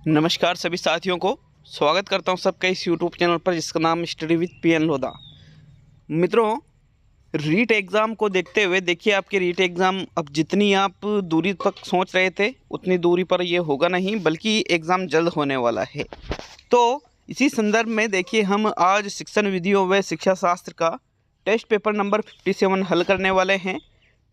नमस्कार सभी साथियों को स्वागत करता हूं सबका इस यूट्यूब चैनल पर जिसका नाम स्टडी विद पीएन लोधा। मित्रों, रीट एग्ज़ाम को देखते हुए देखिए आपके रीट एग्ज़ाम अब जितनी आप दूरी तक सोच रहे थे उतनी दूरी पर ये होगा नहीं, बल्कि एग्ज़ाम जल्द होने वाला है। तो इसी संदर्भ में देखिए हम आज शिक्षण विधियों व शिक्षा शास्त्र का टेस्ट पेपर नंबर 57 हल करने वाले हैं।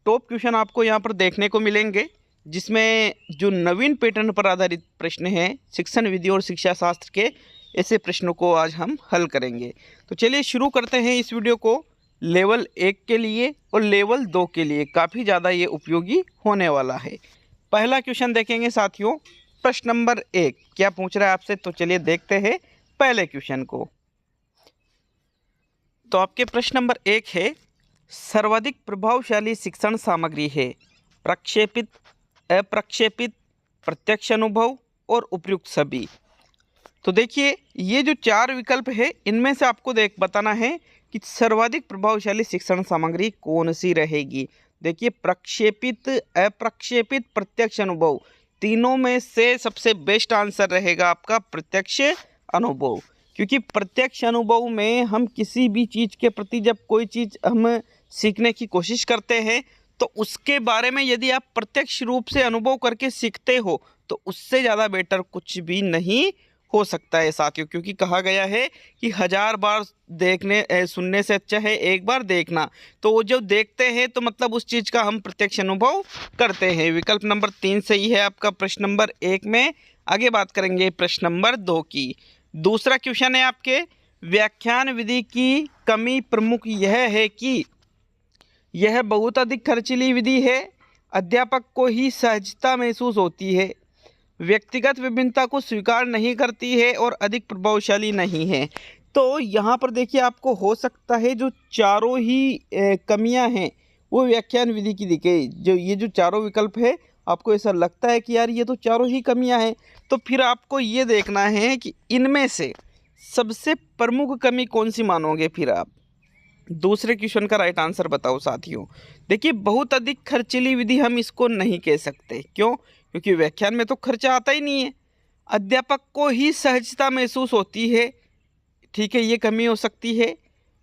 टॉप क्वेश्चन आपको यहाँ पर देखने को मिलेंगे, जिसमें जो नवीन पैटर्न पर आधारित प्रश्न हैं शिक्षण विधि और शिक्षा शास्त्र के, ऐसे प्रश्नों को आज हम हल करेंगे। तो चलिए शुरू करते हैं इस वीडियो को। लेवल 1 के लिए और लेवल 2 के लिए काफ़ी ज़्यादा ये उपयोगी होने वाला है। पहला क्वेश्चन देखेंगे साथियों, प्रश्न नंबर 1 क्या पूछ रहा है आपसे, तो चलिए देखते हैं पहले क्वेश्चन को। तो आपके प्रश्न नंबर 1 है, सर्वाधिक प्रभावशाली शिक्षण सामग्री है प्रक्षेपित, अप्रक्षेपित, प्रत्यक्ष अनुभव और उपयुक्त सभी। तो देखिए ये जो 4 विकल्प है इनमें से आपको बताना है कि सर्वाधिक प्रभावशाली शिक्षण सामग्री कौन सी रहेगी। देखिए प्रक्षेपित, अप्रक्षेपित, प्रत्यक्ष अनुभव, तीनों में से सबसे बेस्ट आंसर रहेगा आपका प्रत्यक्ष अनुभव। क्योंकि प्रत्यक्ष अनुभव में हम किसी भी चीज़ के प्रति जब कोई चीज़ हम सीखने की कोशिश करते हैं तो उसके बारे में यदि आप प्रत्यक्ष रूप से अनुभव करके सीखते हो तो उससे ज़्यादा बेटर कुछ भी नहीं हो सकता है साथियों। क्योंकि कहा गया है कि 1000 बार सुनने से अच्छा है एक बार देखना। तो वो जो देखते हैं तो मतलब उस चीज़ का हम प्रत्यक्ष अनुभव करते हैं। विकल्प नंबर 3 सही है आपका प्रश्न नंबर 1 में। आगे बात करेंगे प्रश्न नंबर 2 की। दूसरा क्वेश्चन है आपके, व्याख्यान विधि की कमी प्रमुख यह है कि यह बहुत अधिक खर्चीली विधि है, अध्यापक को ही सहजता महसूस होती है, व्यक्तिगत विभिन्नता को स्वीकार नहीं करती है और अधिक प्रभावशाली नहीं है। तो यहाँ पर देखिए आपको हो सकता है जो चारों ही कमियाँ हैं वो व्याख्यान विधि की दिखे। जो ये जो चारों विकल्प है आपको ऐसा लगता है कि यार ये तो चारों ही कमियाँ हैं, तो फिर आपको ये देखना है कि इनमें से सबसे प्रमुख कमी कौन सी मानोगे फिर आप। दूसरे क्वेश्चन का राइट आंसर बताओ साथियों। देखिए बहुत अधिक खर्चीली विधि हम इसको नहीं कह सकते। क्यों? क्योंकि व्याख्यान में तो खर्चा आता ही नहीं है। अध्यापक को ही सहजता महसूस होती है, ठीक है, ये कमी हो सकती है।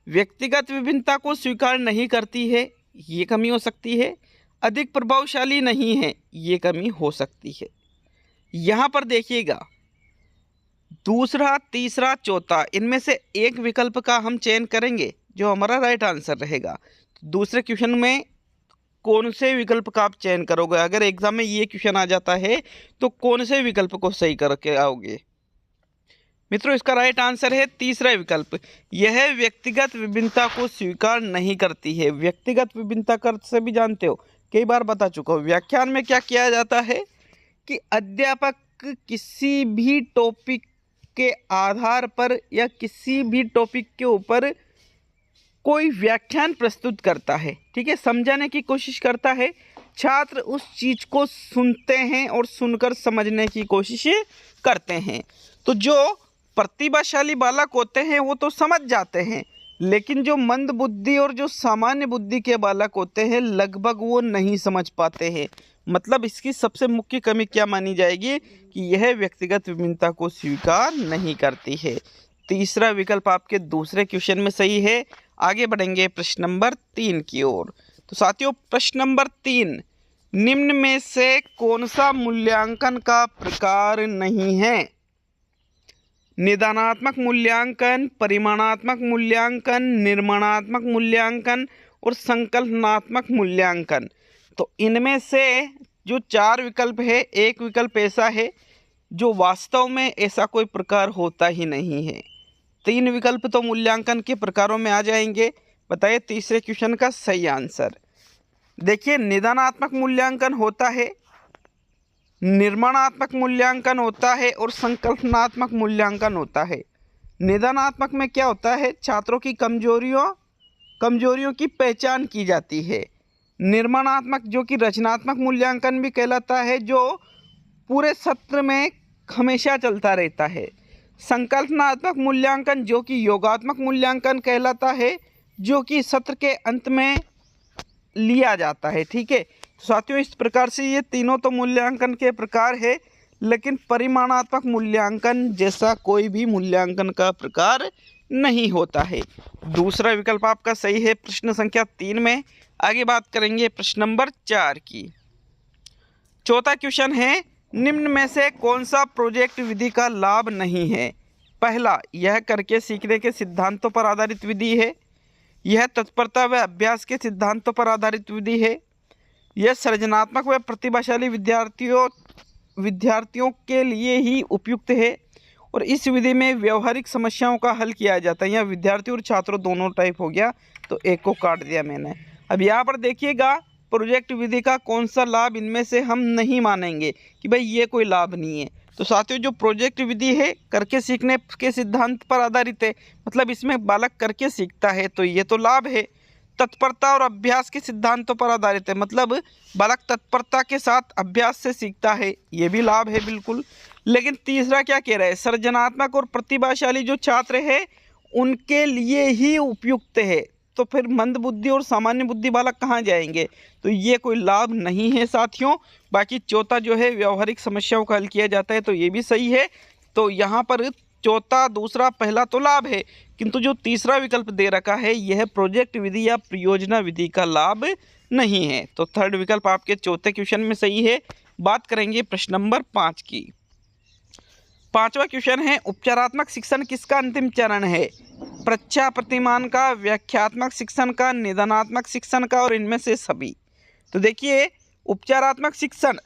व्यक्तिगत विभिन्नता को स्वीकार नहीं करती है, ये कमी हो सकती है। अधिक प्रभावशाली नहीं है, ये कमी हो सकती है। यहाँ पर देखिएगा दूसरा, तीसरा, चौथा, इनमें से एक विकल्प का हम चयन करेंगे जो हमारा राइट आंसर रहेगा। दूसरे क्वेश्चन में कौन से विकल्प का आप चयन करोगे? अगर एग्जाम में ये क्वेश्चन आ जाता है तो कौन से विकल्प को सही करके आओगे? मित्रों इसका राइट आंसर है तीसरा विकल्प, यह व्यक्तिगत विभिन्नता को स्वीकार नहीं करती है। व्यक्तिगत विभिन्नता का अर्थ सभी जानते हो, कई बार बता चुका हूँ। व्याख्यान में क्या किया जाता है कि अध्यापक किसी भी टॉपिक के आधार पर या किसी भी टॉपिक के ऊपर कोई व्याख्यान प्रस्तुत करता है, ठीक है, समझाने की कोशिश करता है। छात्र उस चीज़ को सुनते हैं और सुनकर समझने की कोशिश करते हैं। तो जो प्रतिभाशाली बालक होते हैं वो तो समझ जाते हैं, लेकिन जो मंद बुद्धि और जो सामान्य बुद्धि के बालक होते हैं लगभग वो नहीं समझ पाते हैं। मतलब इसकी सबसे मुख्य कमी क्या मानी जाएगी कि यह व्यक्तिगत विभिन्नता को स्वीकार नहीं करती है। तीसरा विकल्प आपके दूसरे क्वेश्चन में सही है। आगे बढ़ेंगे प्रश्न नंबर 3 की ओर। तो साथियों प्रश्न नंबर 3, निम्न में से कौन सा मूल्यांकन का प्रकार नहीं है? निदानात्मक मूल्यांकन, परिमाणात्मक मूल्यांकन, निर्माणात्मक मूल्यांकन और संकल्पनात्मक मूल्यांकन। तो इनमें से जो 4 विकल्प है, एक विकल्प ऐसा है जो वास्तव में ऐसा कोई प्रकार होता ही नहीं है। 3 विकल्प तो मूल्यांकन के प्रकारों में आ जाएंगे। बताइए तीसरे क्वेश्चन का सही आंसर। देखिए निदानात्मक मूल्यांकन होता है, निर्माणात्मक मूल्यांकन होता है और संकल्पनात्मक मूल्यांकन होता है। निदानात्मक में क्या होता है, छात्रों की कमजोरियों की पहचान की जाती है। निर्माणात्मक जो कि रचनात्मक मूल्यांकन भी कहलाता है, जो पूरे सत्र में हमेशा चलता रहता है। संकल्पनात्मक मूल्यांकन जो कि योगात्मक मूल्यांकन कहलाता है, जो कि सत्र के अंत में लिया जाता है, ठीक है। साथियों इस प्रकार से ये तीनों तो मूल्यांकन के प्रकार है, लेकिन परिमाणात्मक मूल्यांकन जैसा कोई भी मूल्यांकन का प्रकार नहीं होता है। दूसरा विकल्प आपका सही है प्रश्न संख्या 3 में। आगे बात करेंगे प्रश्न नंबर 4 की। चौथा क्वेश्चन है, निम्न में से कौन सा प्रोजेक्ट विधि का लाभ नहीं है? पहला, यह करके सीखने के सिद्धांतों पर आधारित विधि है। यह तत्परता व अभ्यास के सिद्धांतों पर आधारित विधि है। यह सृजनात्मक व प्रतिभाशाली विद्यार्थियों के लिए ही उपयुक्त है। और इस विधि में व्यवहारिक समस्याओं का हल किया जाता है। यहाँ विद्यार्थियों और छात्रों दोनों टाइप हो गया, तो एक को काट दिया मैंने। अब यहाँ पर देखिएगा, प्रोजेक्ट विधि का कौन सा लाभ इनमें से हम नहीं मानेंगे कि भाई ये कोई लाभ नहीं है। तो साथियों, जो प्रोजेक्ट विधि है करके सीखने के सिद्धांत पर आधारित है, मतलब इसमें बालक करके सीखता है, तो ये तो लाभ है। तत्परता और अभ्यास के सिद्धांतों पर आधारित है, मतलब बालक तत्परता के साथ अभ्यास से सीखता है, ये भी लाभ है बिल्कुल। लेकिन तीसरा क्या कह रहा है, सृजनात्मक और प्रतिभाशाली जो छात्र है उनके लिए ही उपयुक्त है। तो फिर मंद बुद्धि और सामान्य बुद्धि बालक कहाँ जाएंगे? तो ये कोई लाभ नहीं है साथियों। बाकी चौथा जो है व्यवहारिक समस्याओं का हल किया जाता है, तो ये भी सही है। तो यहाँ पर चौथा, दूसरा, पहला तो लाभ है, किंतु जो तीसरा विकल्प दे रखा है यह प्रोजेक्ट विधि या परियोजना विधि का लाभ नहीं है। तो थर्ड विकल्प आपके चौथे क्वेश्चन में सही है। बात करेंगे प्रश्न नंबर 5 की। पांचवा क्वेश्चन है, उपचारात्मक शिक्षण किसका अंतिम चरण है? प्रच्छा प्रतिमान का, व्याख्यात्मक शिक्षण का, निदानात्मक शिक्षण का, और इनमें से सभी। तो देखिए, उपचारात्मक शिक्षण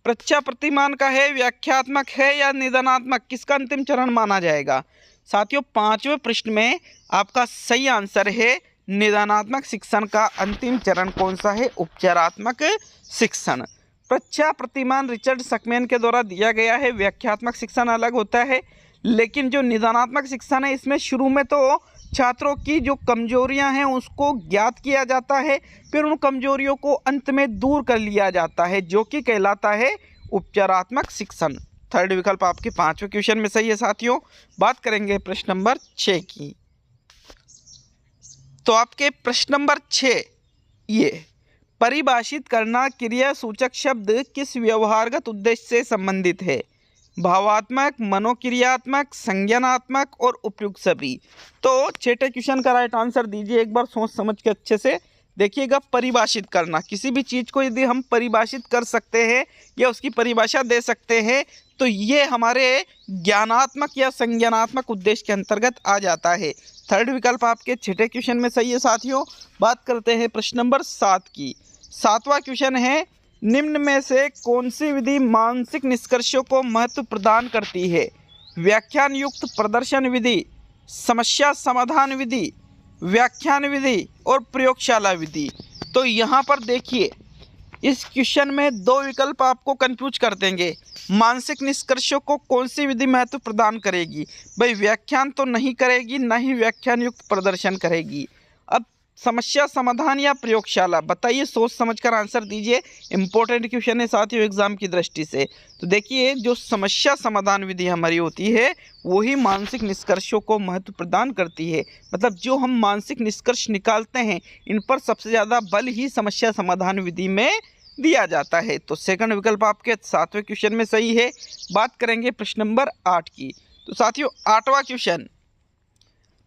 प्रच्छा प्रतिमान का है, व्याख्यात्मक है या निदानात्मक, किसका अंतिम चरण माना जाएगा? साथियों, पांचवें प्रश्न में आपका सही आंसर है निदानात्मक शिक्षण का अंतिम चरण कौन सा है? उपचारात्मक शिक्षण। प्रच्छा प्रतिमान रिचर्ड सकमैन के द्वारा दिया गया है। व्याख्यात्मक शिक्षण अलग होता है, लेकिन जो निदानात्मक शिक्षण है इसमें शुरू में तो छात्रों की जो कमजोरियां हैं उसको ज्ञात किया जाता है, फिर उन कमजोरियों को अंत में दूर कर लिया जाता है, जो कि कहलाता है उपचारात्मक शिक्षण। थर्ड विकल्प आपके पांचवें क्वेश्चन में सही है साथियों। बात करेंगे प्रश्न नंबर 6 की। तो आपके प्रश्न नंबर 6, ये परिभाषित करना, क्रिया सूचक शब्द किस व्यवहारगत उद्देश्य से संबंधित है? भावात्मक, मनोक्रियात्मक, संज्ञानात्मक और उपयुक्त सभी। तो छठे क्वेश्चन का राइट आंसर दीजिए, एक बार सोच समझ के अच्छे से देखिएगा। परिभाषित करना, किसी भी चीज़ को यदि हम परिभाषित कर सकते हैं या उसकी परिभाषा दे सकते हैं तो ये हमारे ज्ञानात्मक या संज्ञानात्मक उद्देश्य के अंतर्गत आ जाता है। थर्ड विकल्प आपके छठे क्वेश्चन में सही है साथियों। बात करते हैं प्रश्न नंबर 7 की। सातवां क्वेश्चन है, निम्न में से कौन सी विधि मानसिक निष्कर्षों को महत्व प्रदान करती है? व्याख्यान युक्त प्रदर्शन विधि, समस्या समाधान विधि, व्याख्यान विधि और प्रयोगशाला विधि। तो यहाँ पर देखिए, इस क्वेश्चन में दो विकल्प आपको कंफ्यूज कर देंगे। मानसिक निष्कर्षों को कौन सी विधि महत्व प्रदान करेगी? भाई व्याख्यान तो नहीं करेगी, ना ही व्याख्यान युक्त प्रदर्शन करेगी। अब समस्या समाधान या प्रयोगशाला, बताइए, सोच समझकर आंसर दीजिए। इंपॉर्टेंट क्वेश्चन है साथियों एग्जाम की दृष्टि से। तो देखिए, जो समस्या समाधान विधि हमारी होती है वही मानसिक निष्कर्षों को महत्व प्रदान करती है। मतलब जो हम मानसिक निष्कर्ष निकालते हैं इन पर सबसे ज़्यादा बल ही समस्या समाधान विधि में दिया जाता है। तो सेकंड विकल्प आपके सातवें क्वेश्चन में सही है। बात करेंगे प्रश्न नंबर 8 की। तो साथियों, आठवां क्वेश्चन,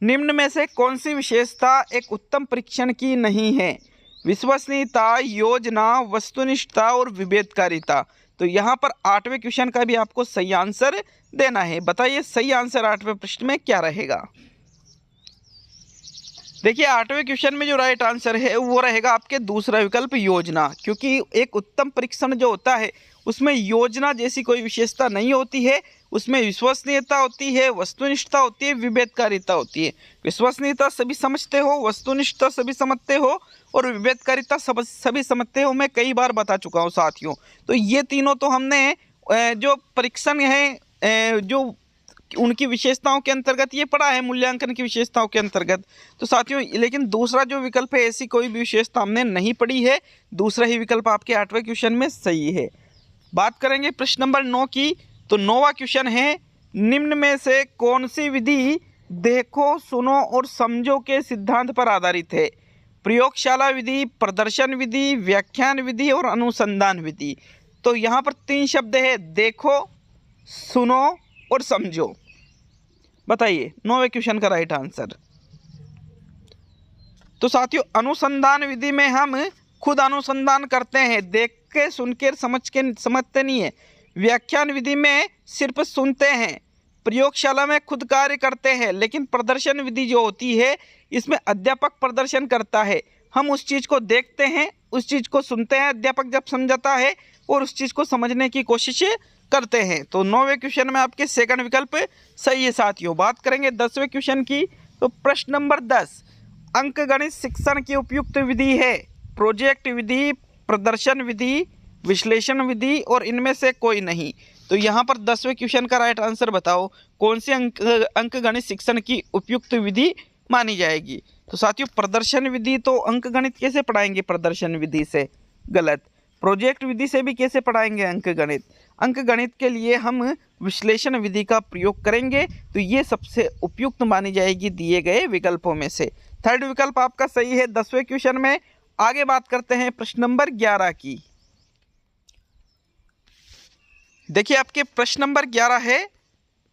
निम्न में से कौन सी विशेषता एक उत्तम परीक्षण की नहीं है? विश्वसनीयता, योजना, वस्तुनिष्ठता और विभेदकारिता। तो यहाँ पर आठवें क्वेश्चन का भी आपको सही आंसर देना है। बताइए सही आंसर आठवें प्रश्न में क्या रहेगा? देखिए, आठवें क्वेश्चन में जो राइट आंसर है वो रहेगा आपके दूसरा विकल्प योजना, क्योंकि एक उत्तम परीक्षण जो होता है उसमें योजना जैसी कोई विशेषता नहीं होती है। उसमें विश्वसनीयता होती है, वस्तुनिष्ठता होती है, विभेदकारिता होती है। विश्वसनीयता सभी समझते हो, वस्तुनिष्ठता सभी समझते हो और विभेदकारिता सभी समझते हो। मैं कई बार बता चुका हूँ साथियों। तो ये तीनों तो हमने जो परीक्षण है जो उनकी विशेषताओं के अंतर्गत ये पढ़ा है, मूल्यांकन की विशेषताओं के अंतर्गत। तो साथियों, लेकिन दूसरा जो विकल्प है ऐसी कोई भी विशेषता हमने नहीं पढ़ी है। दूसरा ही विकल्प आपके आठवें क्वेश्चन में सही है। बात करेंगे प्रश्न नंबर 9 की। तो 9वां क्वेश्चन है, निम्न में से कौन सी विधि देखो, सुनो और समझो के सिद्धांत पर आधारित है? प्रयोगशाला विधि, प्रदर्शन विधि, व्याख्यान विधि और अनुसंधान विधि। तो यहाँ पर तीन शब्द है, देखो, सुनो और समझो। बताइए 9वें क्वेश्चन का राइट आंसर। तो साथियों अनुसंधान विधि में हम खुद अनुसंधान करते हैं, देख के सुन के समझते नहीं है। व्याख्यान विधि में सिर्फ सुनते हैं। प्रयोगशाला में खुद कार्य करते हैं। लेकिन प्रदर्शन विधि जो होती है इसमें अध्यापक प्रदर्शन करता है। हम उस चीज़ को देखते हैं, उस चीज़ को सुनते हैं, अध्यापक जब समझाता है और उस चीज़ को समझने की कोशिश करते हैं। तो 9वें क्वेश्चन में आपके सेकंड विकल्प सही है साथियों। बात करेंगे 10वें क्वेश्चन की। तो प्रश्न नंबर 10, अंकगणित शिक्षण की उपयुक्त विधि है प्रोजेक्ट विधि, प्रदर्शन विधि, विश्लेषण विधि और इनमें से कोई नहीं। तो यहाँ पर 10वें क्वेश्चन का राइट आंसर बताओ, कौन सी अंकगणित शिक्षण की उपयुक्त विधि मानी जाएगी। तो साथियों प्रदर्शन विधि तो अंकगणित कैसे पढ़ाएंगे प्रदर्शन विधि से, गलत। प्रोजेक्ट विधि से भी कैसे पढ़ाएंगे अंकगणित। अंकगणित के लिए हम विश्लेषण विधि का प्रयोग करेंगे। तो ये सबसे उपयुक्त मानी जाएगी दिए गए विकल्पों में से। थर्ड विकल्प आपका सही है 10वें क्वेश्चन में। आगे बात करते हैं प्रश्न नंबर 11 की। देखिए आपके प्रश्न नंबर 11 है,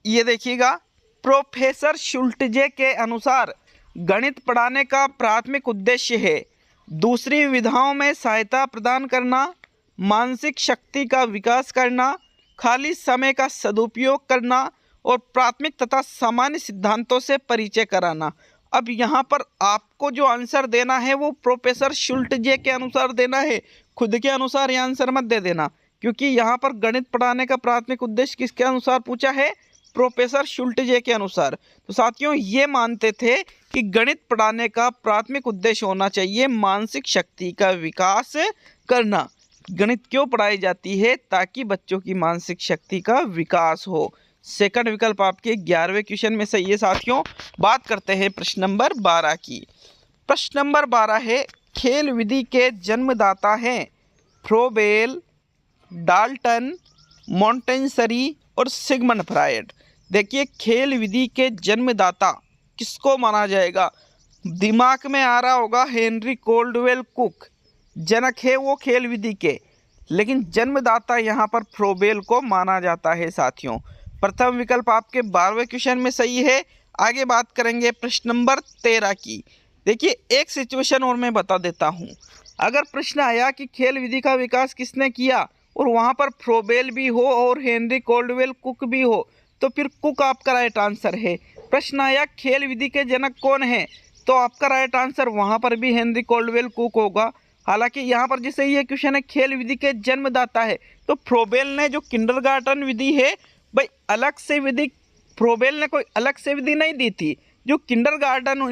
ये देखिएगा। प्रोफेसर शुल्टजे के अनुसार गणित पढ़ाने का प्राथमिक उद्देश्य है दूसरी विधाओं में सहायता प्रदान करना, मानसिक शक्ति का विकास करना, खाली समय का सदुपयोग करना और प्राथमिक तथा सामान्य सिद्धांतों से परिचय कराना। अब यहाँ पर आपको जो आंसर देना है वो प्रोफेसर शुल्टजे के अनुसार देना है, खुद के अनुसार ये आंसर मत दे देना, क्योंकि यहाँ पर गणित पढ़ाने का प्राथमिक उद्देश्य किसके अनुसार पूछा है, प्रोफेसर शुल्टजे के अनुसार। तो साथियों ये मानते थे कि गणित पढ़ाने का प्राथमिक उद्देश्य होना चाहिए मानसिक शक्ति का विकास करना। गणित क्यों पढ़ाई जाती है, ताकि बच्चों की मानसिक शक्ति का विकास हो। सेकंड विकल्प आपके 11वें क्वेश्चन में सही है साथियों। बात करते हैं प्रश्न नंबर 12 की। प्रश्न नंबर 12 है, खेल विधि के जन्मदाता हैं फ्रोबेल, डाल्टन, मॉन्टेसरी और सिगमंड फ्रायड। देखिए खेल विधि के जन्मदाता किसको माना जाएगा। दिमाग में आ रहा होगा हेनरी कोल्डवेल कुक, जनक है वो खेल विधि के, लेकिन जन्मदाता यहाँ पर फ्रोबेल को माना जाता है साथियों। प्रथम विकल्प आपके 12वें क्वेश्चन में सही है। आगे बात करेंगे प्रश्न नंबर 13 की। देखिए एक सिचुएशन और मैं बता देता हूँ। अगर प्रश्न आया कि खेल विधि का विकास किसने किया और वहाँ पर फ्रोबेल भी हो और हेनरी कोल्डवेल कुक भी हो, तो फिर कुक आपका राइट आंसर है। प्रश्न आया खेल विधि के जनक कौन है, तो आपका राइट आंसर वहाँ पर भी हेनरी कोल्डवेल कुक होगा। हालांकि यहाँ पर जैसे ये क्वेश्चन है खेल विधि के जन्मदाता है, तो फ्रोबेल ने जो किंडरगार्टन विधि है भाई अलग से विधि, फ्रोबेल ने कोई अलग से विधि नहीं दी थी। जो किंडरगार्टन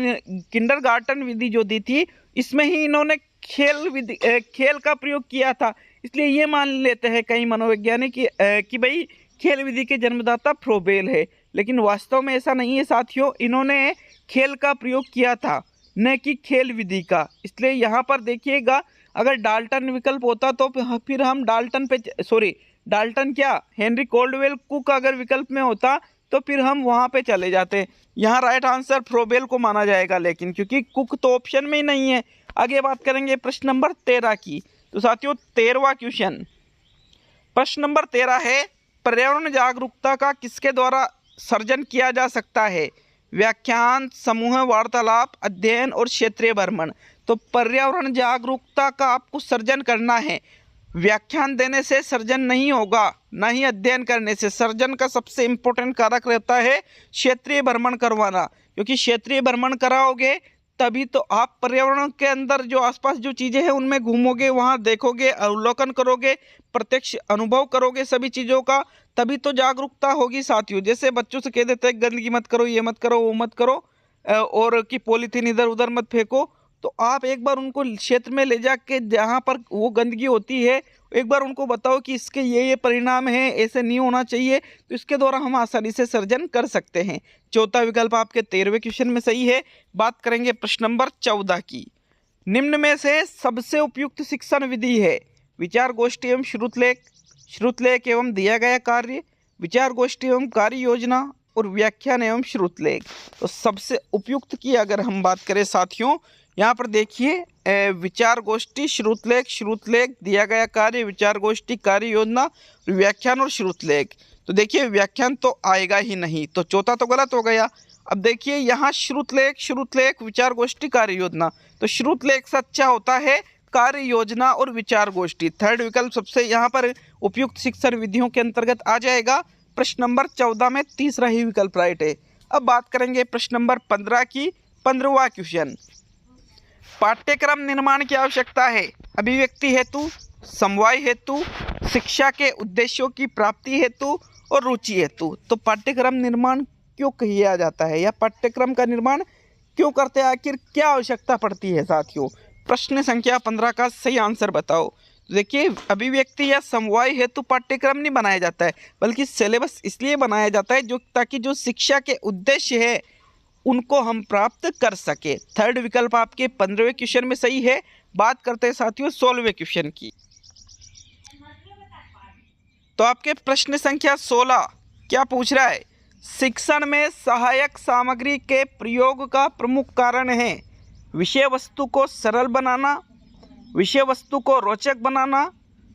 विधि जो दी थी इसमें ही इन्होंने खेल का प्रयोग किया था। इसलिए ये मान लेते हैं कई मनोवैज्ञानिक कि भाई खेल विधि के जन्मदाता फ्रोबेल है, लेकिन वास्तव में ऐसा नहीं है साथियों। इन्होंने खेल का प्रयोग किया था न कि खेल विधि का। इसलिए यहाँ पर देखिएगा अगर डाल्टन विकल्प होता तो फिर हम डाल्टन क्या हेनरी कोल्डवेल कुक अगर विकल्प में होता तो फिर हम वहाँ पे चले जाते। यहाँ राइट आंसर फ्रोबेल को माना जाएगा, लेकिन क्योंकि कुक तो ऑप्शन में ही नहीं है। आगे बात करेंगे प्रश्न नंबर 13 की। तो साथियों 13वां क्वेश्चन, प्रश्न नंबर 13 है, पर्यावरण जागरूकता का किसके द्वारा सर्जन किया जा सकता है। व्याख्यान, समूह वार्तालाप, अध्ययन और क्षेत्रीय भ्रमण। तो पर्यावरण जागरूकता का आपको सर्जन करना है। व्याख्यान देने से सर्जन नहीं होगा, ना ही अध्ययन करने से। सर्जन का सबसे इम्पोर्टेंट कारक रहता है क्षेत्रीय भ्रमण करवाना, क्योंकि क्षेत्रीय भ्रमण कराओगे तभी तो आप पर्यावरण के अंदर जो आसपास जो चीज़ें हैं उनमें घूमोगे, वहाँ देखोगे, अवलोकन करोगे, प्रत्यक्ष अनुभव करोगे सभी चीज़ों का, तभी तो जागरूकता होगी साथियों। जैसे बच्चों से कह देते हैं गंदगी मत करो, ये मत करो, वो मत करो, और कि पॉलीथीन इधर उधर मत फेंको, तो आप एक बार उनको क्षेत्र में ले जाके जहाँ पर वो गंदगी होती है एक बार उनको बताओ कि इसके ये परिणाम हैं, ऐसे नहीं होना चाहिए, तो इसके द्वारा हम आसानी से सर्जन कर सकते हैं। चौथा विकल्प आपके 13वें क्वेश्चन में सही है। बात करेंगे प्रश्न नंबर 14 की। निम्न में से सबसे उपयुक्त शिक्षण विधि है विचार गोष्ठी एवं श्रुतलेख एवं दिया गया कार्य, विचार गोष्ठी एवं कार्य योजना और व्याख्यान एवं श्रुतलेख। तो सबसे उपयुक्त की अगर हम बात करें साथियों, यहाँ पर देखिए विचार गोष्ठी, श्रुतलेख दिया गया कार्य, विचार गोष्ठी, कार्य योजना, व्याख्यान और श्रुतलेख। तो देखिए व्याख्यान तो आएगा ही नहीं, तो चौथा तो गलत हो गया। अब देखिए यहाँ श्रुतलेख विचार गोष्ठी कार्य योजना, तो श्रुतलेख से अच्छा होता है कार्य योजना और विचार गोष्ठी। थर्ड विकल्प सबसे यहाँ पर उपयुक्त शिक्षण विधियों के अंतर्गत आ जाएगा। प्रश्न नंबर 14 में तीसरा ही विकल्प राइट है। अब बात करेंगे प्रश्न नंबर 15 की। 15वां क्वेश्चन, पाठ्यक्रम निर्माण की आवश्यकता है अभिव्यक्ति हेतु, समवाय हेतु, शिक्षा के उद्देश्यों की प्राप्ति हेतु और रुचि हेतु। तो पाठ्यक्रम निर्माण क्यों किया जाता है या पाठ्यक्रम का निर्माण क्यों करते हैं, आखिर क्या आवश्यकता पड़ती है साथियों? प्रश्न संख्या 15 का सही आंसर बताओ। तो देखिए अभिव्यक्ति या समवाय हेतु पाठ्यक्रम नहीं बनाया जाता है, बल्कि सिलेबस इसलिए बनाया जाता है ताकि जो शिक्षा के उद्देश्य है उनको हम प्राप्त कर सके। थर्ड विकल्प आपके 15वें क्वेश्चन में सही है। बात करते हैं साथियों 16वें क्वेश्चन की। तो आपके प्रश्न संख्या 16 क्या पूछ रहा है? शिक्षण में सहायक सामग्री के प्रयोग का प्रमुख कारण है विषय वस्तु को सरल बनाना, विषय वस्तु को रोचक बनाना,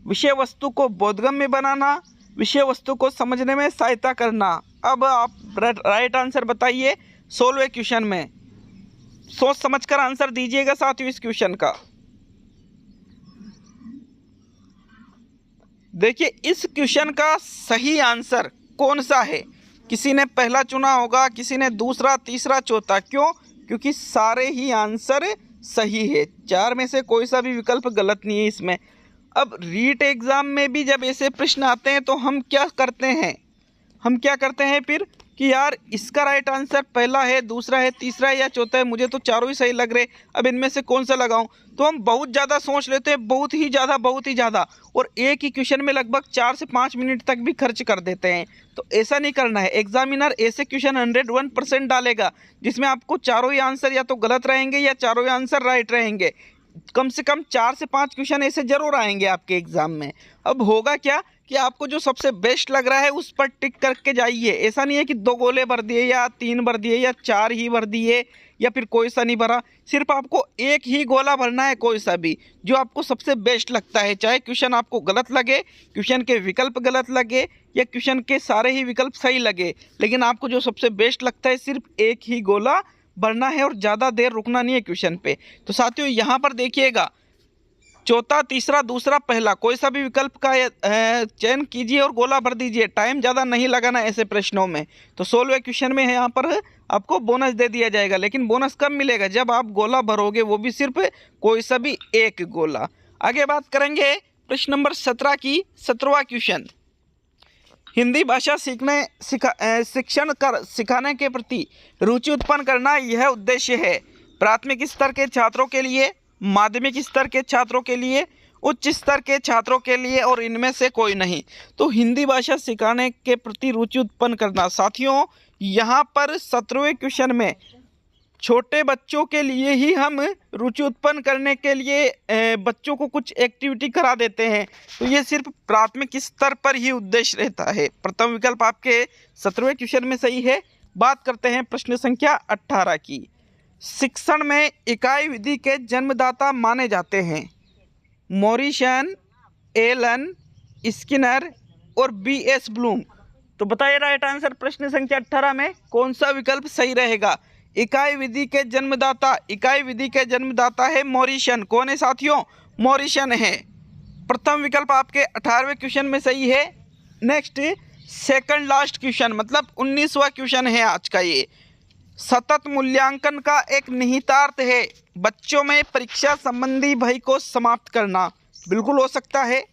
विषय वस्तु को बोधगम्य बनाना, विषय वस्तु को समझने में सहायता करना। अब आप राइट आंसर बताइए 16वें क्वेश्चन में। सोच समझकर आंसर दीजिएगा साथियों इस क्वेश्चन का। देखिए इस क्वेश्चन का सही आंसर कौन सा है? किसी ने पहला चुना होगा, किसी ने दूसरा, तीसरा, चौथा। क्यों? क्योंकि सारे ही आंसर सही है, 4 में से कोई सा भी विकल्प गलत नहीं है इसमें। अब रीट एग्जाम में भी जब ऐसे प्रश्न आते हैं तो हम क्या करते हैं फिर कि यार इसका राइट आंसर पहला है, दूसरा है, तीसरा है या चौथा है, मुझे तो चारों ही सही लग रहे, अब इनमें से कौन सा लगाऊं? तो हम बहुत ज़्यादा सोच लेते हैं, बहुत ही ज़्यादा, और एक ही क्वेश्चन में लगभग 4 से 5 मिनट तक भी खर्च कर देते हैं। तो ऐसा नहीं करना है। एग्जामिनर ऐसे क्वेश्चन 101% डालेगा जिसमें आपको चारों ही आंसर या तो गलत रहेंगे या चारों ही आंसर राइट रहेंगे। कम से कम 4 से 5 क्वेश्चन ऐसे जरूर आएंगे आपके एग्जाम में। अब होगा क्या कि आपको जो सबसे बेस्ट लग रहा है उस पर टिक करके जाइए। ऐसा नहीं है कि 2 गोले भर दिए या 3 भर दिए या 4 ही भर दिए या फिर कोई सा नहीं भरा। सिर्फ आपको एक ही गोला भरना है, कोई सा भी जो आपको सबसे बेस्ट लगता है। चाहे क्वेश्चन आपको गलत लगे, क्वेश्चन के विकल्प गलत लगे या क्वेश्चन के सारे ही विकल्प सही लगे, लेकिन आपको जो सबसे बेस्ट लगता है सिर्फ एक ही गोला भरना है और ज़्यादा देर रुकना नहीं है क्वेश्चन पे। तो साथियों यहाँ पर देखिएगा, चौथा, तीसरा, दूसरा, पहला, कोई सा भी विकल्प का चयन कीजिए और गोला भर दीजिए। टाइम ज़्यादा नहीं लगाना ऐसे प्रश्नों में। तो 16वें क्वेश्चन में है यहाँ पर आपको बोनस दे दिया जाएगा, लेकिन बोनस कब मिलेगा? जब आप गोला भरोगे, वो भी सिर्फ कोई सा भी एक गोला। आगे बात करेंगे प्रश्न नंबर 17 की। 17वां क्वेश्चन, हिंदी भाषा सिखाने के प्रति रुचि उत्पन्न करना यह उद्देश्य है। प्राथमिक स्तर के छात्रों के लिए, माध्यमिक स्तर के छात्रों के लिए, उच्च स्तर के छात्रों के लिए और इनमें से कोई नहीं। तो हिंदी भाषा सिखाने के प्रति रुचि उत्पन्न करना साथियों, यहाँ पर 17वें क्वेश्चन में छोटे बच्चों के लिए ही हम रुचि उत्पन्न करने के लिए बच्चों को कुछ एक्टिविटी करा देते हैं। तो ये सिर्फ प्राथमिक स्तर पर ही उद्देश्य रहता है। प्रथम विकल्प आपके 17वें क्वेश्चन में सही है। बात करते हैं प्रश्न संख्या 18 की। शिक्षण में इकाई विधि के जन्मदाता माने जाते हैं मॉरिसन, एलन, स्किनर और B.S. ब्लूम। तो बताइए राइट आंसर प्रश्न संख्या 18 में कौन सा विकल्प सही रहेगा? इकाई विधि के जन्मदाता है मॉरिसन। कौन है साथियों? मॉरिसन है। प्रथम विकल्प आपके 18वें क्वेश्चन में सही है। नेक्स्ट सेकंड लास्ट क्वेश्चन, मतलब 19वां क्वेश्चन है आज का। ये सतत मूल्यांकन का एक निहितार्थ है बच्चों में परीक्षा संबंधी भय को समाप्त करना। बिल्कुल हो सकता है।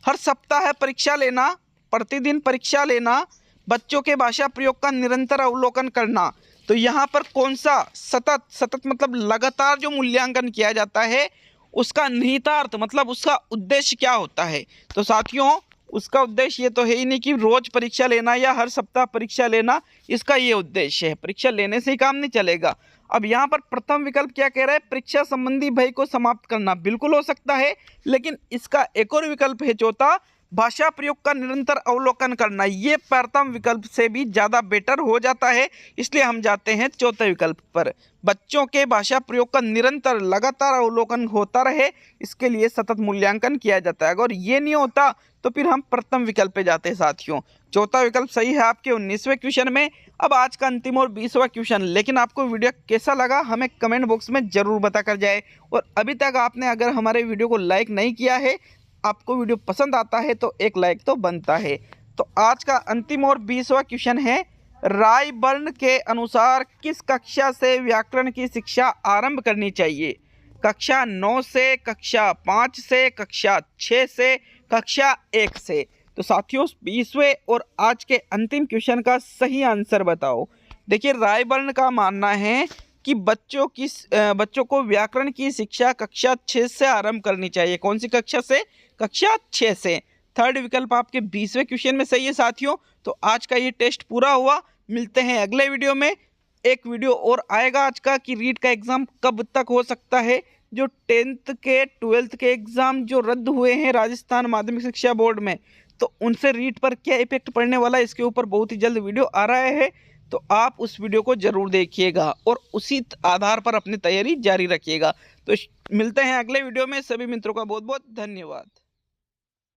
हर सप्ताह परीक्षा लेना, प्रतिदिन परीक्षा लेना, बच्चों के भाषा प्रयोग का निरंतर अवलोकन करना। तो यहाँ पर कौन सा सतत मतलब लगातार जो मूल्यांकन किया जाता है उसका निहितार्थ मतलब उसका उद्देश्य क्या होता है? तो साथियों उसका उद्देश्य ये तो है ही नहीं कि रोज परीक्षा लेना या हर सप्ताह परीक्षा लेना, इसका ये उद्देश्य है। परीक्षा लेने से ही काम नहीं चलेगा। अब यहाँ पर प्रथम विकल्प क्या कह रहा है? परीक्षा संबंधी भय को समाप्त करना। बिल्कुल हो सकता है, लेकिन इसका एक और विकल्प है चौथा, भाषा प्रयोग का निरंतर अवलोकन करना, ये प्रथम विकल्प से भी ज़्यादा बेटर हो जाता है, इसलिए हम जाते हैं चौथे विकल्प पर। बच्चों के भाषा प्रयोग का निरंतर लगातार अवलोकन होता रहे, इसके लिए सतत मूल्यांकन किया जाता है। अगर ये नहीं होता तो फिर हम प्रथम विकल्प पे जाते हैं साथियों। चौथा विकल्प सही है आपके 19वें क्वेश्चन में। अब आज का अंतिम और 20वां क्वेश्चन। लेकिन आपको वीडियो कैसा लगा हमें कमेंट बॉक्स में ज़रूर बता कर जाए। और अभी तक आपने अगर हमारे वीडियो को लाइक नहीं किया है, आपको वीडियो पसंद आता है तो एक लाइक तो बनता है। तो आज का अंतिम और 20वां क्वेश्चन है, रायबर्न के अनुसार किस कक्षा से व्याकरण की शिक्षा आरंभ करनी चाहिए? कक्षा 9 से, कक्षा 5 से, कक्षा 6 से, कक्षा 1 से? तो साथियों 20वें और आज के अंतिम क्वेश्चन का सही आंसर बताओ। देखिए रायबर्न का मानना है कि बच्चों को व्याकरण की शिक्षा कक्षा 6 से आरंभ करनी चाहिए। कौन सी कक्षा से? कक्षा 6 से। थर्ड विकल्प आपके 20वें क्वेश्चन में सही है साथियों। तो आज का ये टेस्ट पूरा हुआ। मिलते हैं अगले वीडियो में। एक वीडियो और आएगा आज का कि रीट का एग्ज़ाम कब तक हो सकता है। जो 10th के 12th के एग्ज़ाम जो रद्द हुए हैं राजस्थान माध्यमिक शिक्षा बोर्ड में, तो उनसे रीट पर क्या इफेक्ट पड़ने वाला है, इसके ऊपर बहुत ही जल्द वीडियो आ रहा है। तो आप उस वीडियो को ज़रूर देखिएगा और उसी आधार पर अपनी तैयारी जारी रखिएगा। तो मिलते हैं अगले वीडियो में। सभी मित्रों का बहुत बहुत धन्यवाद।